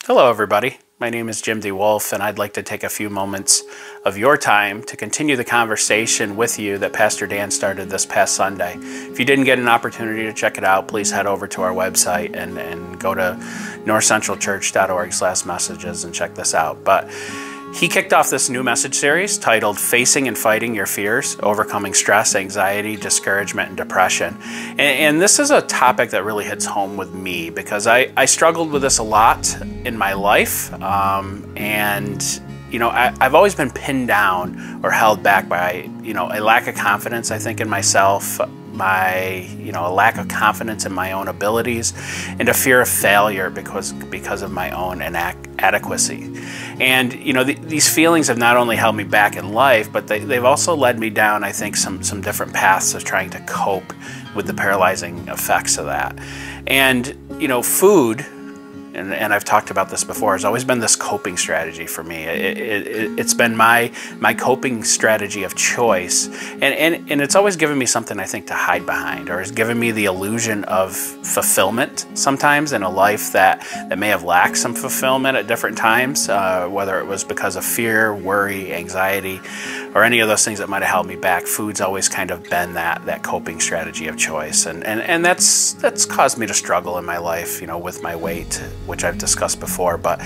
Hello everybody, my name is Jim DeWolf and I'd like to take a few moments of your time to continue the conversation with you that Pastor Dan started this past Sunday. If you didn't get an opportunity to check it out, please head over to our website and go to northcentralchurch.org/messages and check this out. But he kicked off this new message series titled Facing and Fighting Your Fears, Overcoming Stress, Anxiety, Discouragement, and Depression. And this is a topic that really hits home with me because I struggled with this a lot in my life. I've always been pinned down or held back by, a lack of confidence, I think, in myself, a lack of confidence in my own abilities, and a fear of failure because of my own inadequacy. And these feelings have not only held me back in life, but they've also led me down, I think, some different paths of trying to cope with the paralyzing effects of that. And food, and I've talked about this before, has always been this coping strategy for me. It's been my coping strategy of choice, and it's always given me something, I think, to hide behind, or has given me the illusion of fulfillment sometimes in a life that may have lacked some fulfillment at different times, whether it was because of fear, worry, anxiety, or any of those things that might have held me back. Food's always kind of been that coping strategy of choice, and that's caused me to struggle in my life, with my weight, which I've discussed before. But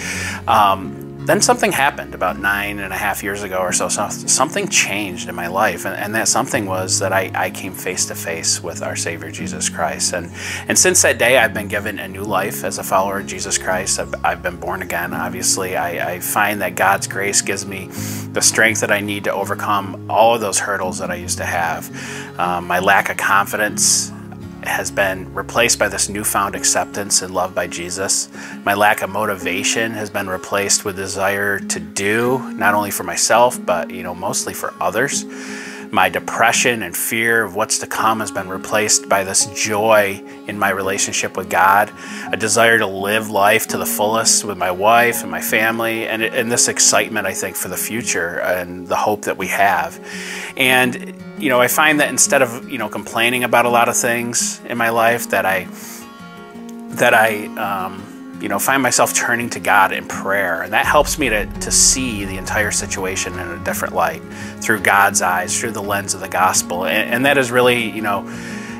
then something happened about 9.5 years ago or so. Something changed in my life, and that something was that I came face to face with our Savior Jesus Christ. And since that day, I've been given a new life as a follower of Jesus Christ. I've been born again. Obviously, I find that God's grace gives me the strength that I need to overcome all of those hurdles that I used to have. My lack of confidence has been replaced by this newfound acceptance and love by Jesus. My lack of motivation has been replaced with desire to do, not only for myself, but mostly for others. My depression and fear of what's to come has been replaced by this joy in my relationship with God, a desire to live life to the fullest with my wife and my family, and this excitement, I think, for the future and the hope that we have. And I find that instead of complaining about a lot of things in my life, that I find myself turning to God in prayer, and that helps me to see the entire situation in a different light, through God's eyes, through the lens of the gospel, and that has really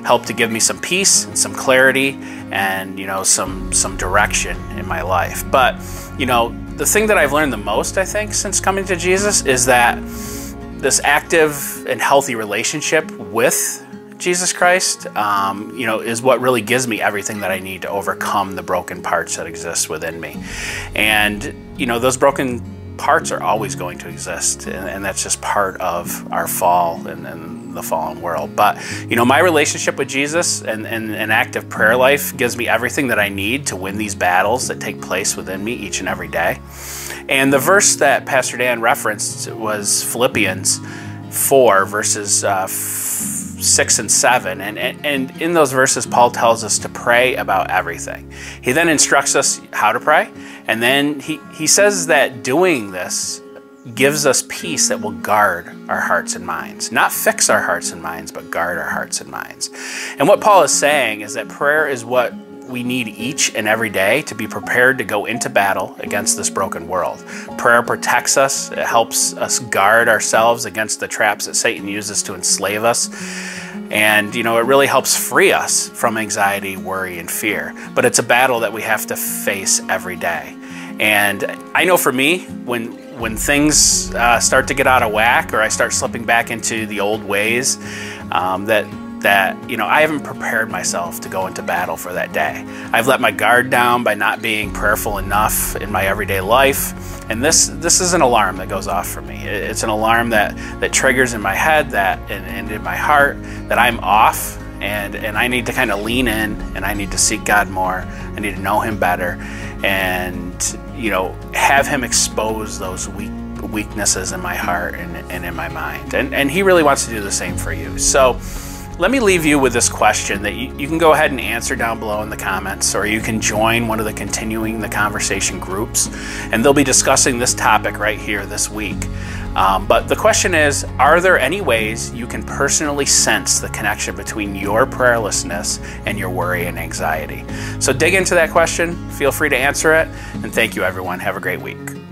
helped to give me some peace and some clarity and some direction in my life. But the thing that I've learned the most, I think, since coming to Jesus is that this active and healthy relationship with Jesus Christ, is what really gives me everything that I need to overcome the broken parts that exist within me. And, those broken parts are always going to exist, and that's just part of our fall and the fallen world. But, my relationship with Jesus and an active prayer life gives me everything that I need to win these battles that take place within me each and every day. And the verse that Pastor Dan referenced was Philippians 4, verses 6 and 7. And in those verses, Paul tells us to pray about everything. He then instructs us how to pray. And then he says that doing this gives us peace that will guard our hearts and minds. Not fix our hearts and minds, but guard our hearts and minds. And what Paul is saying is that prayer is what we need each and every day to be prepared to go into battle against this broken world. Prayer protects us. It helps us guard ourselves against the traps that Satan uses to enslave us. And, it really helps free us from anxiety, worry, and fear. But it's a battle that we have to face every day. And I know for me, when things start to get out of whack, or I start slipping back into the old ways, that I haven't prepared myself to go into battle for that day. I've let my guard down by not being prayerful enough in my everyday life. And this is an alarm that goes off for me. It's an alarm that triggers in my head and in my heart that I'm off, and I need to kind of lean in, and I need to seek God more. I need to know Him better, and have Him expose those weaknesses in my heart and in my mind. And He really wants to do the same for you. So let me leave you with this question that you can go ahead and answer down below in the comments, or you can join one of the Continuing the Conversation groups, and they'll be discussing this topic right here this week. But the question is, are there any ways you can personally sense the connection between your prayerlessness and your worry and anxiety? So dig into that question, feel free to answer it, and thank you everyone. Have a great week.